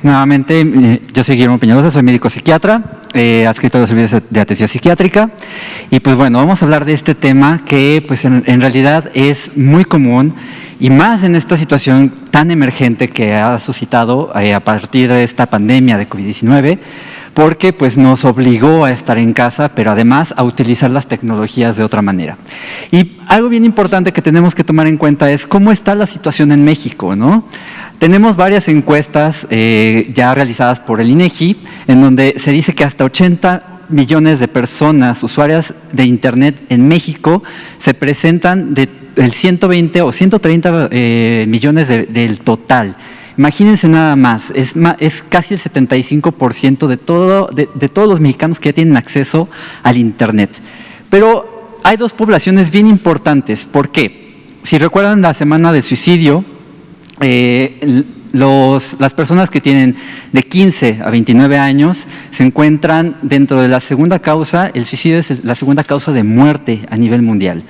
nuevamente, yo soy Guillermo Peñalosa, soy médico psiquiatra, adscrito a los servicios de atención psiquiátrica, y pues bueno, vamos a hablar de este tema que pues en realidad es muy común, y más en esta situación tan emergente que ha suscitado a partir de esta pandemia de COVID-19, porque pues nos obligó a estar en casa, pero además a utilizar las tecnologías de otra manera. Y algo bien importante que tenemos que tomar en cuenta es cómo está la situación en México, ¿no? Tenemos varias encuestas ya realizadas por el INEGI, en donde se dice que hasta 80 millones de personas usuarias de Internet en México se presentan del 120 o 130 millones del total. Imagínense nada más, es casi el 75% de todos los mexicanos que ya tienen acceso al Internet. Pero hay dos poblaciones bien importantes. ¿Por qué? Si recuerdan la semana del suicidio, las personas que tienen de 15 a 29 años se encuentran dentro de la segunda causa. El suicidio es la segunda causa de muerte a nivel mundial.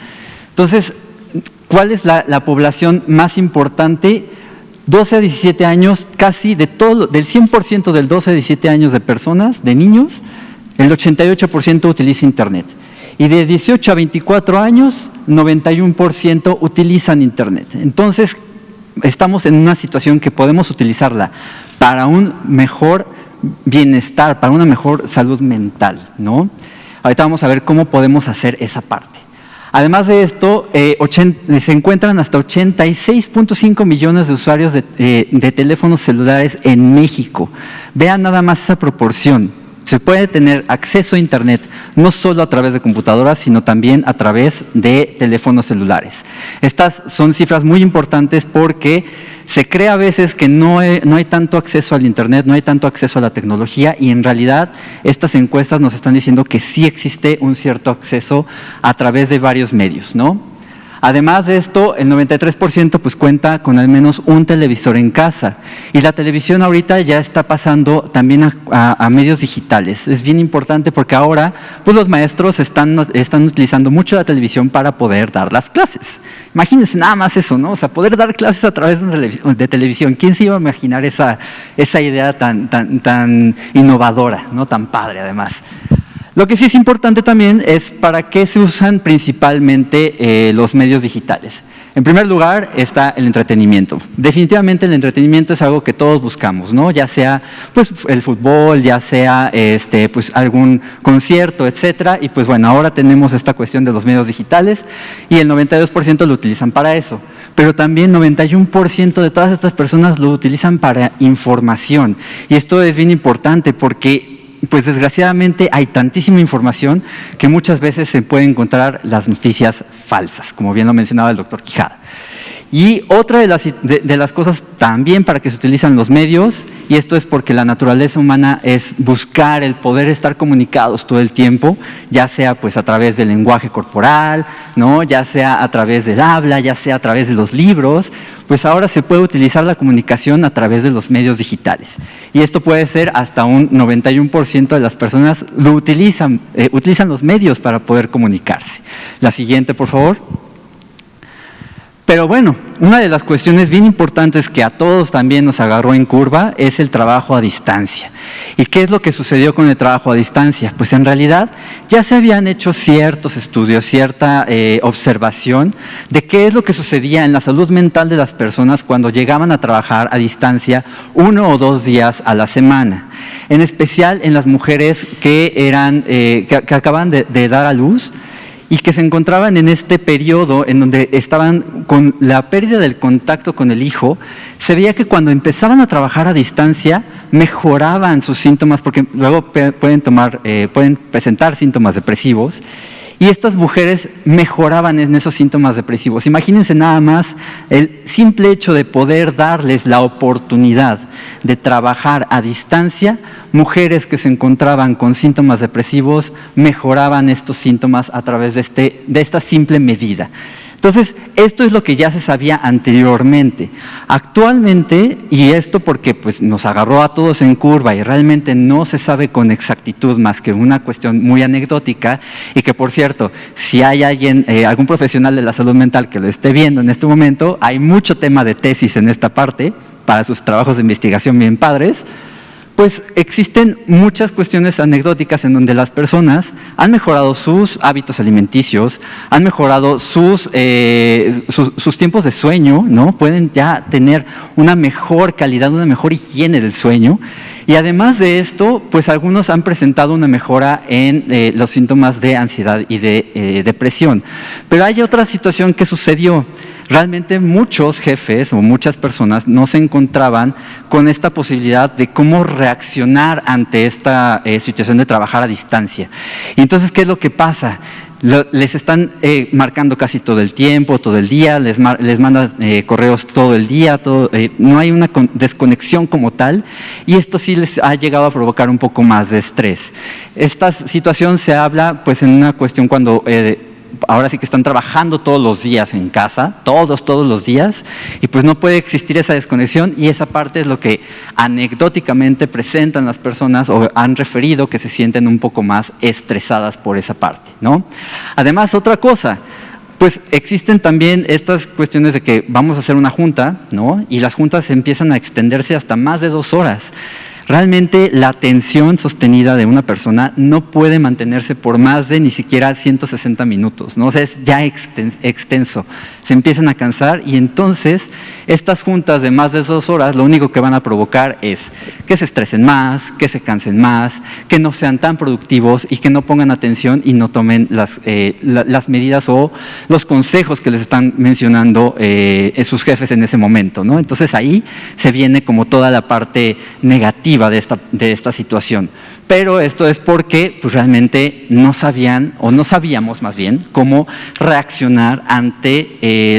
Entonces, ¿cuál es la población más importante? 12 a 17 años, casi del 100% del 12 a 17 años de personas, de niños, el 88% utiliza Internet. Y de 18 a 24 años, 91% utilizan Internet. Entonces, estamos en una situación que podemos utilizarla para un mejor bienestar, para una mejor salud mental, ¿no? Ahorita vamos a ver cómo podemos hacer esa parte. Además de esto, se encuentran hasta 86.5 millones de usuarios de teléfonos celulares en México. Vean nada más esa proporción. Se puede tener acceso a Internet no solo a través de computadoras, sino también a través de teléfonos celulares. Estas son cifras muy importantes porque se cree a veces que no hay tanto acceso al Internet, no hay tanto acceso a la tecnología, y en realidad estas encuestas nos están diciendo que sí existe un cierto acceso a través de varios medios, ¿no? Además de esto, el 93% pues cuenta con al menos un televisor en casa, y la televisión ahorita ya está pasando también a medios digitales. Es bien importante porque ahora pues los maestros están utilizando mucho la televisión para poder dar las clases. Imagínense nada más eso, ¿no? O sea, poder dar clases a través de televisión. ¿Quién se iba a imaginar esa idea tan innovadora, ¿no? Tan padre además? Lo que sí es importante también es para qué se usan principalmente los medios digitales. En primer lugar está el entretenimiento. Definitivamente el entretenimiento es algo que todos buscamos, ¿no? Ya sea pues el fútbol, ya sea pues algún concierto, etcétera. Y pues bueno, ahora tenemos esta cuestión de los medios digitales y el 92% lo utilizan para eso. Pero también 91% de todas estas personas lo utilizan para información. Y esto es bien importante porque pues desgraciadamente hay tantísima información que muchas veces se pueden encontrar las noticias falsas, como bien lo mencionaba el doctor Quijada. Y otra de las cosas también para que se utilizan los medios, y esto es porque la naturaleza humana es buscar el poder estar comunicados todo el tiempo, ya sea pues a través del lenguaje corporal, ¿no? Ya sea a través del habla, ya sea a través de los libros, pues ahora se puede utilizar la comunicación a través de los medios digitales. Y esto puede ser hasta un 91% de las personas lo utilizan los medios para poder comunicarse. La siguiente, por favor. Pero bueno, una de las cuestiones bien importantes que a todos también nos agarró en curva es el trabajo a distancia. ¿Y qué es lo que sucedió con el trabajo a distancia? Pues en realidad ya se habían hecho ciertos estudios, cierta observación de qué es lo que sucedía en la salud mental de las personas cuando llegaban a trabajar a distancia 1 o 2 días a la semana. En especial en las mujeres que acaban de dar a luz, y que se encontraban en este periodo en donde estaban con la pérdida del contacto con el hijo. Se veía que cuando empezaban a trabajar a distancia mejoraban sus síntomas, porque luego pueden presentar síntomas depresivos, y estas mujeres mejoraban en esos síntomas depresivos. Imagínense nada más el simple hecho de poder darles la oportunidad de trabajar a distancia. Mujeres que se encontraban con síntomas depresivos mejoraban estos síntomas a través de esta simple medida. Entonces, esto es lo que ya se sabía anteriormente. Actualmente, y esto porque pues, nos agarró a todos en curva y realmente no se sabe con exactitud más que una cuestión muy anecdótica, y que por cierto, si hay alguien, algún profesional de la salud mental que lo esté viendo en este momento, hay mucho tema de tesis en esta parte, para sus trabajos de investigación bien padres, pues existen muchas cuestiones anecdóticas en donde las personas han mejorado sus hábitos alimenticios, han mejorado sus tiempos de sueño, ¿no? Pueden ya tener una mejor calidad, una mejor higiene del sueño. Y además de esto, pues algunos han presentado una mejora en los síntomas de ansiedad y de depresión. Pero hay otra situación que sucedió. Realmente muchos jefes o muchas personas no se encontraban con esta posibilidad de cómo reaccionar ante esta situación de trabajar a distancia. Y entonces, ¿qué es lo que pasa? Les están marcando casi todo el tiempo, todo el día, les mandan correos todo el día, no hay una desconexión como tal, y esto sí les ha llegado a provocar un poco más de estrés. Esta situación se habla pues en una cuestión cuando ahora sí que están trabajando todos los días en casa, todos los días, y pues no puede existir esa desconexión, y esa parte es lo que anecdóticamente presentan las personas o han referido que se sienten un poco más estresadas por esa parte, ¿no? Además, otra cosa, pues existen también estas cuestiones de que vamos a hacer una junta, ¿no? Y las juntas empiezan a extenderse hasta más de 2 horas. Realmente la atención sostenida de una persona no puede mantenerse por más de ni siquiera 160 minutos, ¿no? O sea, es ya extenso. Se empiezan a cansar y entonces estas juntas de más de 2 horas lo único que van a provocar es que se estresen más, que se cansen más, que no sean tan productivos y que no pongan atención y no tomen las medidas o los consejos que les están mencionando sus jefes en ese momento, ¿no? Entonces ahí se viene como toda la parte negativa de esta situación. Pero esto es porque pues, realmente no sabían, o no sabíamos más bien, cómo reaccionar ante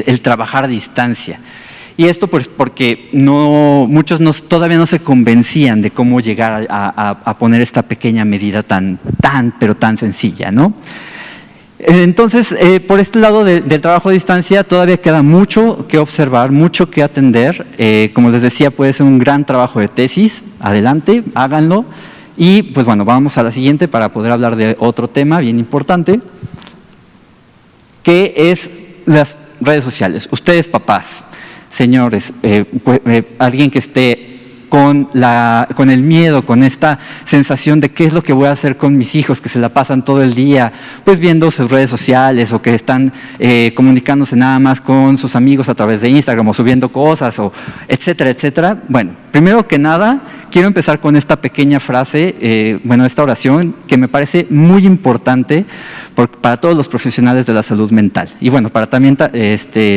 el trabajar a distancia. Y esto pues porque muchos todavía no se convencían de cómo llegar a poner esta pequeña medida pero tan sencilla, ¿no? Entonces, por este lado del trabajo a distancia todavía queda mucho que observar, mucho que atender. Como les decía, puede ser un gran trabajo de tesis. Adelante, háganlo. Y pues bueno, vamos a la siguiente para poder hablar de otro tema bien importante, que es las redes sociales. Ustedes, papás, señores, alguien que esté con el miedo, con esta sensación de qué es lo que voy a hacer con mis hijos que se la pasan todo el día pues viendo sus redes sociales o que están comunicándose nada más con sus amigos a través de Instagram o subiendo cosas o etcétera, etcétera. Bueno, primero que nada quiero empezar con esta pequeña frase, esta oración que me parece muy importante para todos los profesionales de la salud mental y bueno, para también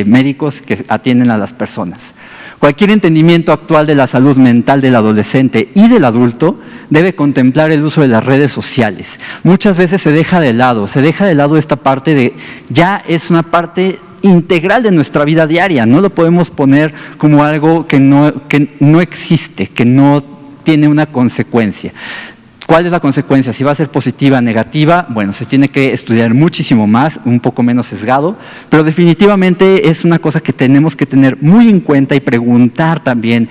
médicos que atienden a las personas. Cualquier entendimiento actual de la salud mental del adolescente y del adulto debe contemplar el uso de las redes sociales. Muchas veces se deja de lado esta parte de, ya es una parte integral de nuestra vida diaria, no lo podemos poner como algo que no existe, que no tiene una consecuencia. ¿Cuál es la consecuencia? Si va a ser positiva o negativa, bueno, se tiene que estudiar muchísimo más, un poco menos sesgado, pero definitivamente es una cosa que tenemos que tener muy en cuenta y preguntar también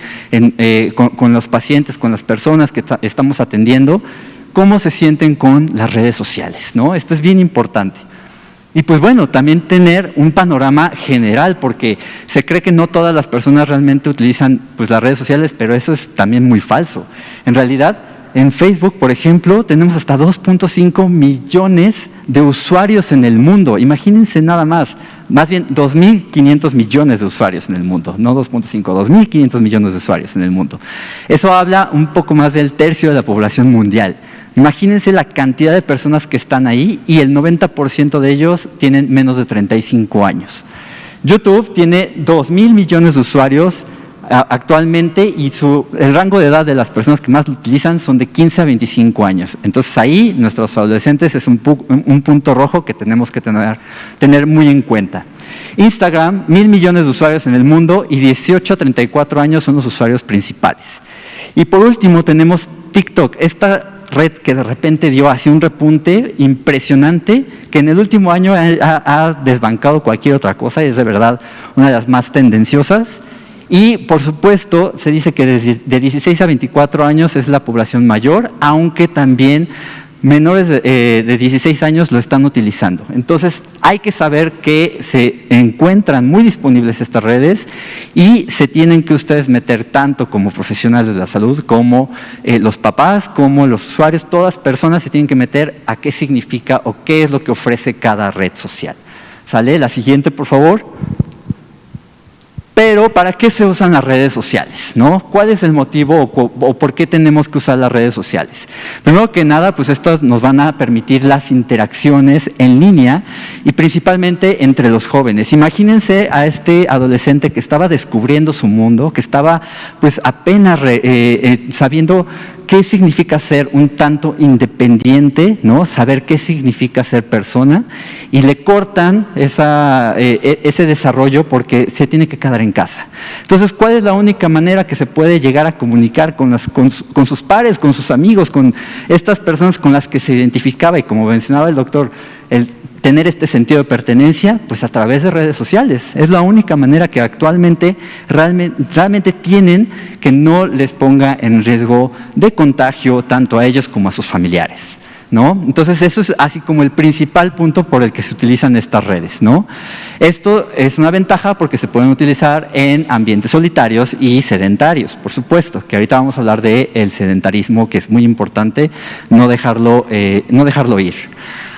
con los pacientes, con las personas que estamos atendiendo, cómo se sienten con las redes sociales, ¿no? Esto es bien importante. Y pues bueno, también tener un panorama general, porque se cree que no todas las personas realmente utilizan pues, las redes sociales, pero eso es también muy falso. En realidad, en Facebook, por ejemplo, tenemos hasta 2.5 millones de usuarios en el mundo. Imagínense nada más bien 2.500 millones de usuarios en el mundo, no 2.5, 2.500 millones de usuarios en el mundo. Eso habla un poco más del tercio de la población mundial. Imagínense la cantidad de personas que están ahí y el 90% de ellos tienen menos de 35 años. YouTube tiene 2.000 millones de usuarios actualmente y el rango de edad de las personas que más lo utilizan son de 15 a 25 años. Entonces ahí nuestros adolescentes es un punto rojo que tenemos que tener muy en cuenta. Instagram, 1.000 millones de usuarios en el mundo y 18 a 34 años son los usuarios principales. Y por último tenemos TikTok, esta red que de repente dio así un repunte impresionante que en el último año ha desbancado cualquier otra cosa y es de verdad una de las más tendenciosas. Y, por supuesto, se dice que de 16 a 24 años es la población mayor, aunque también menores de 16 años lo están utilizando. Entonces, hay que saber que se encuentran muy disponibles estas redes y se tienen que ustedes meter tanto como profesionales de la salud, como los papás, como los usuarios, todas personas se tienen que meter a qué significa o qué es lo que ofrece cada red social. ¿Sale? La siguiente, por favor. Pero, ¿para qué se usan las redes sociales? ¿No? ¿Cuál es el motivo o por qué tenemos que usar las redes sociales? Primero que nada, pues estas nos van a permitir las interacciones en línea y principalmente entre los jóvenes. Imagínense a este adolescente que estaba descubriendo su mundo, que estaba pues apenas sabiendo qué significa ser un tanto independiente, ¿no? Saber qué significa ser persona, y le cortan ese desarrollo porque se tiene que quedar en casa. Entonces, ¿cuál es la única manera que se puede llegar a comunicar con sus pares, con sus amigos, con estas personas con las que se identificaba? Y como mencionaba el doctor, el tener este sentido de pertenencia, pues a través de redes sociales. Es la única manera que actualmente realmente tienen que no les ponga en riesgo de contagio tanto a ellos como a sus familiares, ¿no? Entonces, eso es así como el principal punto por el que se utilizan estas redes, ¿no? Esto es una ventaja porque se pueden utilizar en ambientes solitarios y sedentarios, por supuesto, que ahorita vamos a hablar del sedentarismo, que es muy importante no dejarlo ir.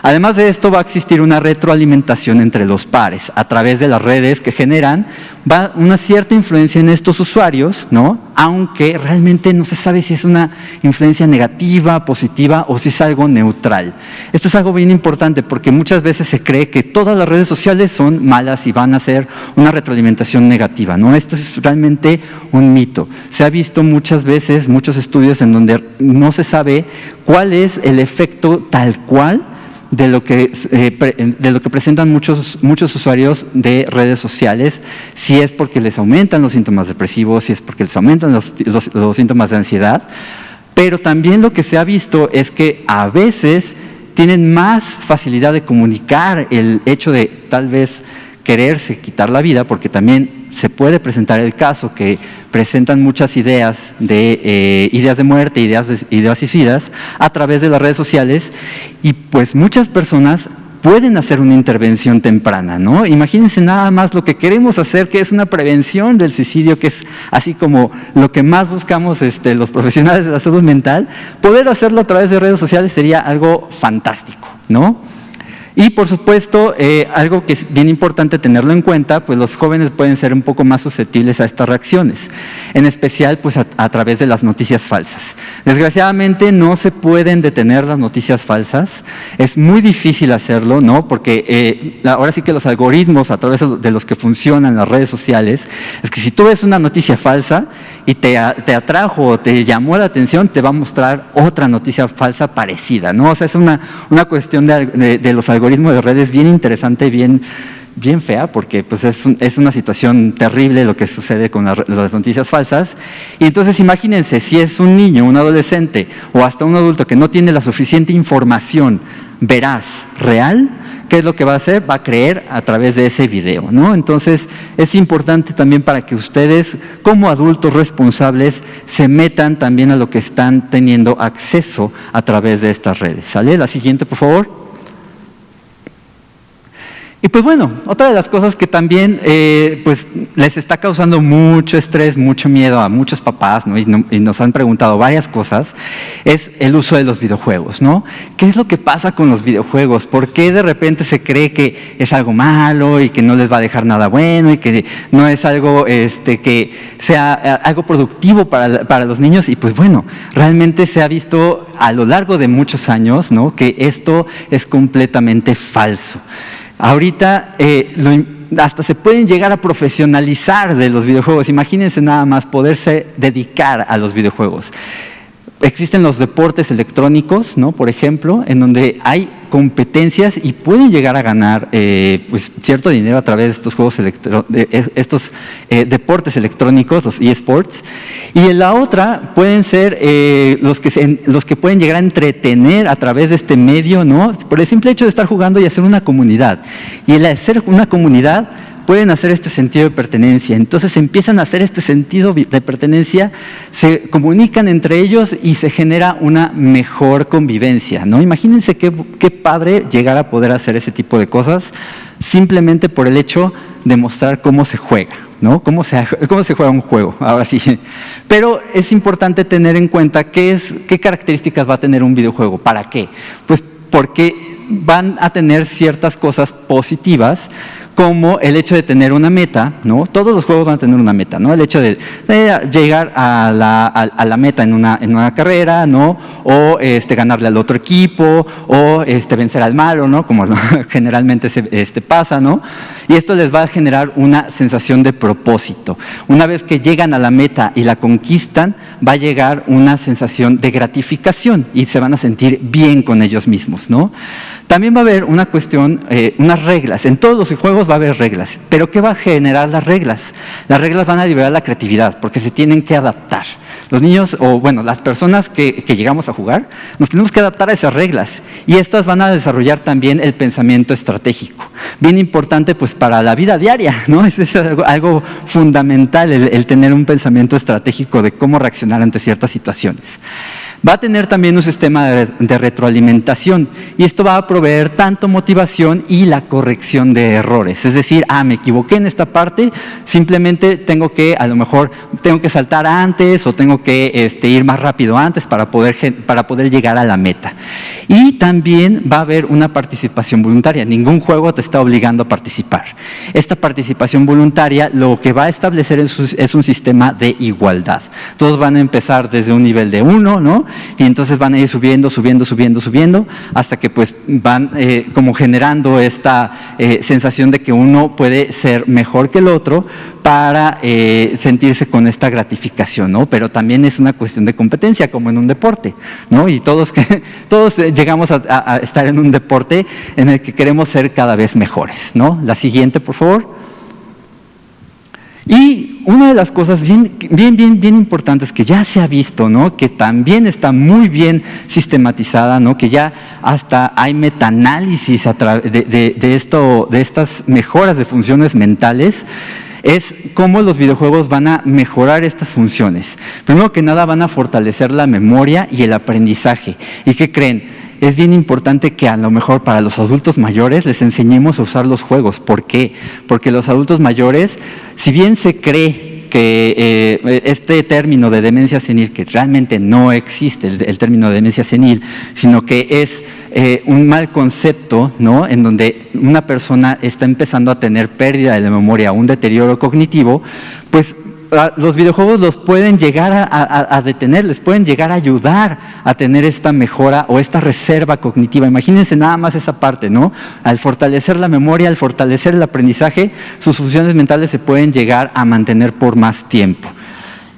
Además de esto, va a existir una retroalimentación entre los pares a través de las redes que generan una cierta influencia en estos usuarios, ¿no? Aunque realmente no se sabe si es una influencia negativa, positiva o si es algo neutral. Esto es algo bien importante porque muchas veces se cree que todas las redes sociales son malas y van a ser una retroalimentación negativa, ¿no? Esto es realmente un mito. Se ha visto muchas veces, muchos estudios en donde no se sabe cuál es el efecto tal cual de lo que presentan muchos usuarios de redes sociales, si es porque les aumentan los síntomas depresivos, si es porque les aumentan los síntomas de ansiedad, pero también lo que se ha visto es que a veces tienen más facilidad de comunicar el hecho de tal vez quererse quitar la vida, porque también se puede presentar el caso que presentan muchas ideas de muerte, ideas suicidas a través de las redes sociales, y pues muchas personas pueden hacer una intervención temprana, ¿no? Imagínense nada más lo que queremos hacer, que es una prevención del suicidio, que es así como lo que más buscamos los profesionales de la salud mental. Poder hacerlo a través de redes sociales sería algo fantástico, ¿no? Y por supuesto, algo que es bien importante tenerlo en cuenta, pues los jóvenes pueden ser un poco más susceptibles a estas reacciones, en especial pues a través de las noticias falsas. Desgraciadamente no se pueden detener las noticias falsas, es muy difícil hacerlo, ¿no? Porque ahora sí que los algoritmos a través de los que funcionan las redes sociales, es que si tú ves una noticia falsa y te atrajo o te llamó la atención, te va a mostrar otra noticia falsa parecida, ¿no? O sea, es una cuestión de los algoritmos de redes bien interesante, bien fea, porque pues es una situación terrible lo que sucede con las noticias falsas. Y entonces imagínense, si es un niño, un adolescente o hasta un adulto que no tiene la suficiente información veraz, real, ¿qué es lo que va a hacer? Va a creer a través de ese video, ¿no? Entonces es importante también para que ustedes como adultos responsables se metan también a lo que están teniendo acceso a través de estas redes. ¿Sale? La siguiente, por favor. Y pues bueno, otra de las cosas que también pues les está causando mucho estrés, mucho miedo a muchos papás, ¿no? Y nos han preguntado varias cosas, es el uso de los videojuegos, ¿no? ¿Qué es lo que pasa con los videojuegos? ¿Por qué de repente se cree que es algo malo y que no les va a dejar nada bueno y que no es algo que sea algo productivo para los niños? Y pues bueno, realmente se ha visto a lo largo de muchos años, ¿no? Que esto es completamente falso. Ahorita hasta se pueden llegar a profesionalizar de los videojuegos. Imagínense nada más poderse dedicar a los videojuegos. Existen los deportes electrónicos, ¿no? Por ejemplo, en donde hay competencias y pueden llegar a ganar pues cierto dinero a través de estos juegos deportes electrónicos, los eSports. Y en la otra pueden ser los que pueden llegar a entretener a través de este medio, ¿no? Por el simple hecho de estar jugando y hacer una comunidad. Y el hacer una comunidad pueden hacer este sentido de pertenencia. Entonces empiezan a hacer este sentido de pertenencia, se comunican entre ellos y se genera una mejor convivencia, ¿no? Imagínense qué padre llegar a poder hacer ese tipo de cosas simplemente por el hecho de mostrar cómo se juega, ¿no? Cómo se juega un juego, ahora sí. Pero es importante tener en cuenta qué características va a tener un videojuego. ¿Para qué? Pues porque van a tener ciertas cosas positivas, como el hecho de tener una meta, ¿no? Todos los juegos van a tener una meta, ¿no? El hecho de llegar a la meta en una carrera, ¿no? O ganarle al otro equipo, o vencer al malo, ¿no? Como generalmente pasa, ¿no? Y esto les va a generar una sensación de propósito. Una vez que llegan a la meta y la conquistan, va a llegar una sensación de gratificación y se van a sentir bien con ellos mismos, ¿no? También va a haber una cuestión, unas reglas. En todos los juegos va a haber reglas. ¿Pero qué va a generar las reglas? Las reglas van a liberar la creatividad porque se tienen que adaptar. Los niños, o bueno, las personas que llegamos a jugar, nos tenemos que adaptar a esas reglas. Y estas van a desarrollar también el pensamiento estratégico. Bien importante pues para la vida diaria, ¿no? Es algo fundamental el tener un pensamiento estratégico de cómo reaccionar ante ciertas situaciones. Va a tener también un sistema de retroalimentación y esto va a proveer tanto motivación y la corrección de errores. Es decir, me equivoqué en esta parte, simplemente a lo mejor tengo que saltar antes o tengo que ir más rápido antes para poder llegar a la meta. Y también va a haber una participación voluntaria. Ningún juego te está obligando a participar. Esta participación voluntaria lo que va a establecer es un sistema de igualdad. Todos van a empezar desde un nivel de 1, ¿no? Y entonces van a ir subiendo, hasta que pues van como generando esta sensación de que uno puede ser mejor que el otro para sentirse con esta gratificación, ¿no? Pero también es una cuestión de competencia, como en un deporte, ¿no? Y todos llegamos a estar en un deporte en el que queremos ser cada vez mejores, ¿no? La siguiente, por favor. Y una de las cosas bien importantes que ya se ha visto, ¿no? Que también está muy bien sistematizada, ¿no? Que ya hasta hay metaanálisis de estas mejoras de funciones mentales, es cómo los videojuegos van a mejorar estas funciones. Primero que nada van a fortalecer la memoria y el aprendizaje. ¿Y qué creen? Es bien importante que a lo mejor para los adultos mayores les enseñemos a usar los juegos. ¿Por qué? Porque los adultos mayores, si bien se cree que este término de demencia senil, que realmente no existe el término de demencia senil, sino que es un mal concepto, ¿no? En donde una persona está empezando a tener pérdida de la memoria, un deterioro cognitivo, pues los videojuegos los pueden llegar a detener, les pueden llegar a ayudar a tener esta mejora o esta reserva cognitiva. Imagínense nada más esa parte, ¿no? Al fortalecer la memoria, al fortalecer el aprendizaje, sus funciones mentales se pueden llegar a mantener por más tiempo.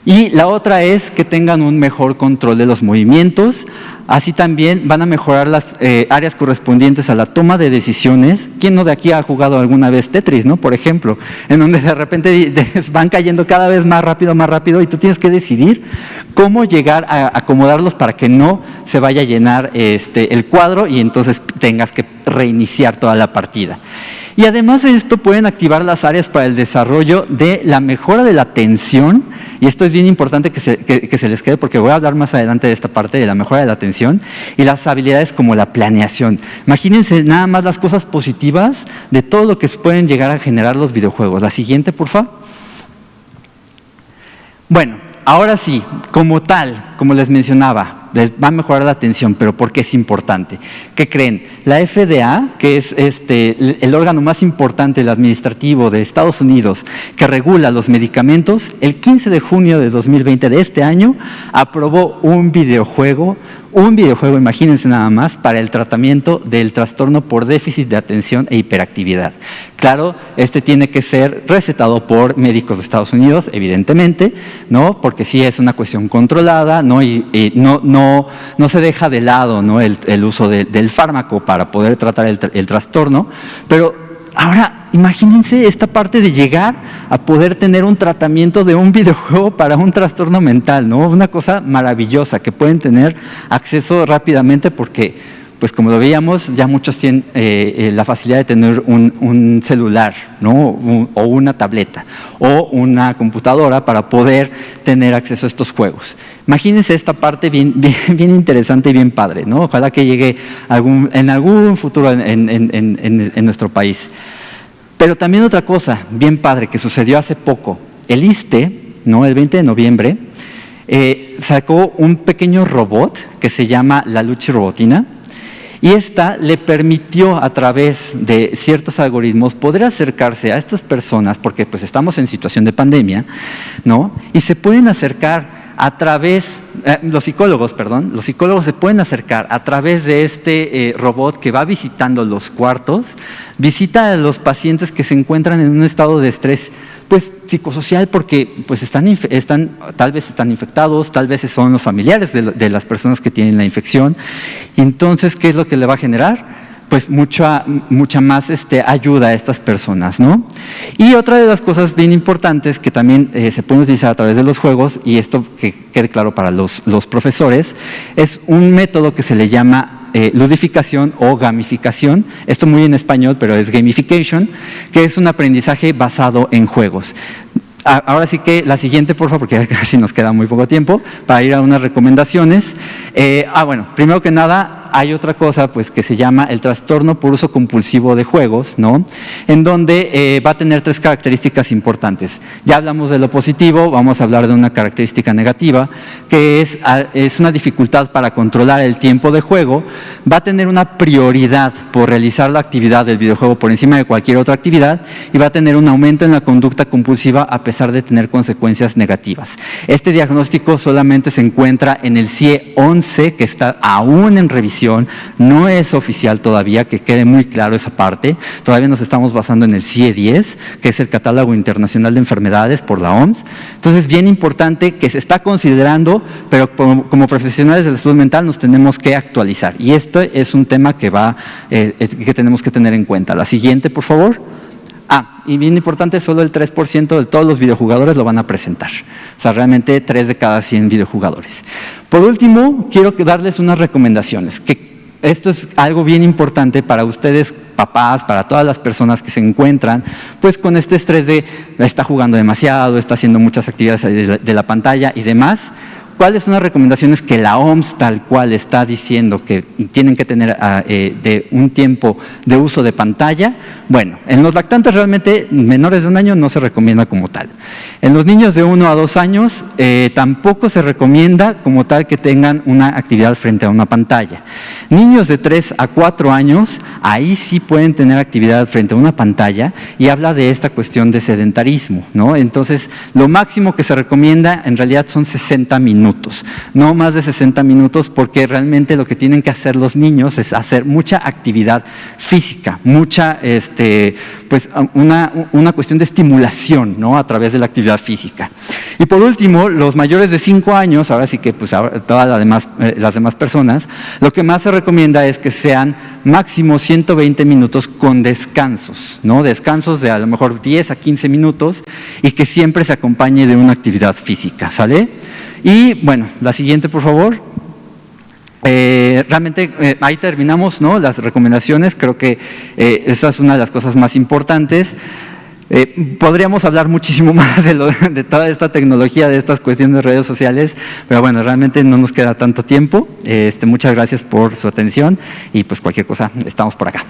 Y la otra es que tengan un mejor control de los movimientos. Así también van a mejorar las áreas correspondientes a la toma de decisiones. ¿Quién no de aquí ha jugado alguna vez Tetris, ¿no? Por ejemplo, en donde de repente van cayendo cada vez más rápido y tú tienes que decidir cómo llegar a acomodarlos para que no se vaya a llenar el cuadro y entonces tengas que reiniciar toda la partida. Y además de esto pueden activar las áreas para el desarrollo de la mejora de la atención, y esto es bien importante que se les quede porque voy a hablar más adelante de esta parte de la mejora de la atención, y las habilidades como la planeación. Imagínense nada más las cosas positivas de todo lo que pueden llegar a generar los videojuegos. La siguiente, por favor. Bueno, ahora sí, como tal, como les mencionaba, les va a mejorar la atención, pero ¿por qué es importante? ¿Qué creen? La FDA, que es el órgano más importante, el administrativo de Estados Unidos, que regula los medicamentos, el 15 de junio de 2020 de este año, aprobó un videojuego, imagínense nada más, para el tratamiento del trastorno por déficit de atención e hiperactividad. Claro, tiene que ser recetado por médicos de Estados Unidos, evidentemente, ¿no? Porque sí es una cuestión controlada, ¿no? Y no se deja de lado, ¿no? el uso del fármaco para poder tratar el trastorno, pero ahora imagínense esta parte de llegar a poder tener un tratamiento de un videojuego para un trastorno mental, ¿no? Una cosa maravillosa que pueden tener acceso rápidamente porque pues como lo veíamos, ya muchos tienen la facilidad de tener un celular, ¿no? O una tableta o una computadora para poder tener acceso a estos juegos. Imagínense esta parte bien interesante y bien padre, ¿no? Ojalá que llegue en algún futuro en nuestro país. Pero también otra cosa bien padre que sucedió hace poco. El ISSSTE, ¿no? El 20 de noviembre, sacó un pequeño robot que se llama la Luchi Robotina, y esta le permitió a través de ciertos algoritmos poder acercarse a estas personas, porque pues estamos en situación de pandemia, ¿no? Y se pueden acercar a través, los psicólogos se pueden acercar a través de este robot que va visitando los cuartos, visita a los pacientes que se encuentran en un estado de estrés pues psicosocial, porque pues tal vez están infectados, tal vez son los familiares de las personas que tienen la infección. Entonces, ¿qué es lo que le va a generar? Pues mucha más ayuda a estas personas, ¿no? Y otra de las cosas bien importantes que también se pueden utilizar a través de los juegos, y esto que quede claro para los profesores, es un método que se le llama ludificación o gamificación, esto muy en español, pero es gamification, que es un aprendizaje basado en juegos. Ahora sí que la siguiente, por favor, porque casi nos queda muy poco tiempo, para ir a unas recomendaciones. Bueno, primero que nada, hay otra cosa pues que se llama el trastorno por uso compulsivo de juegos, ¿no? En donde va a tener 3 características importantes. Ya hablamos de lo positivo, vamos a hablar de una característica negativa, que es una dificultad para controlar el tiempo de juego. Va a tener una prioridad por realizar la actividad del videojuego por encima de cualquier otra actividad, y va a tener un aumento en la conducta compulsiva a pesar de tener consecuencias negativas. Este diagnóstico solamente se encuentra en el CIE-11, que está aún en revisión, no es oficial todavía, que quede muy claro esa parte. Todavía nos estamos basando en el CIE-10, que es el Catálogo Internacional de Enfermedades por la OMS. Entonces, bien importante que se está considerando, pero como profesionales de la salud mental nos tenemos que actualizar. Y esto es un tema que tenemos que tener en cuenta. La siguiente, por favor. Y bien importante, solo el 3% de todos los videojugadores lo van a presentar. O sea, realmente 3 de cada 100 videojugadores. Por último, quiero darles unas recomendaciones, que esto es algo bien importante para ustedes, papás, para todas las personas que se encuentran pues con este estrés de está jugando demasiado, está haciendo muchas actividades de la pantalla y demás. ¿Cuáles son las recomendaciones que la OMS tal cual está diciendo que tienen que tener de un tiempo de uso de pantalla? Bueno, en los lactantes realmente menores de 1 año no se recomienda como tal. En los niños de 1 a 2 años tampoco se recomienda como tal que tengan una actividad frente a una pantalla. Niños de 3 a 4 años, ahí sí pueden tener actividad frente a una pantalla, y habla de esta cuestión de sedentarismo, ¿no? Entonces, lo máximo que se recomienda en realidad son 60 minutos, no más de 60 minutos, porque realmente lo que tienen que hacer los niños es hacer mucha actividad física, mucha, pues una cuestión de estimulación, ¿no? A través de la actividad física. Y por último, los mayores de 5 años, ahora sí que pues todas las demás personas, lo que más se recomienda es que sean máximo 120 minutos con descansos, ¿no? Descansos de a lo mejor 10 a 15 minutos, y que siempre se acompañe de una actividad física, ¿sale? Y bueno, la siguiente, por favor. Realmente ahí terminamos, ¿no? Las recomendaciones. Creo que esa es una de las cosas más importantes. Podríamos hablar muchísimo más de toda esta tecnología, de estas cuestiones de redes sociales, pero bueno, realmente no nos queda tanto tiempo. Muchas gracias por su atención, y pues cualquier cosa, estamos por acá.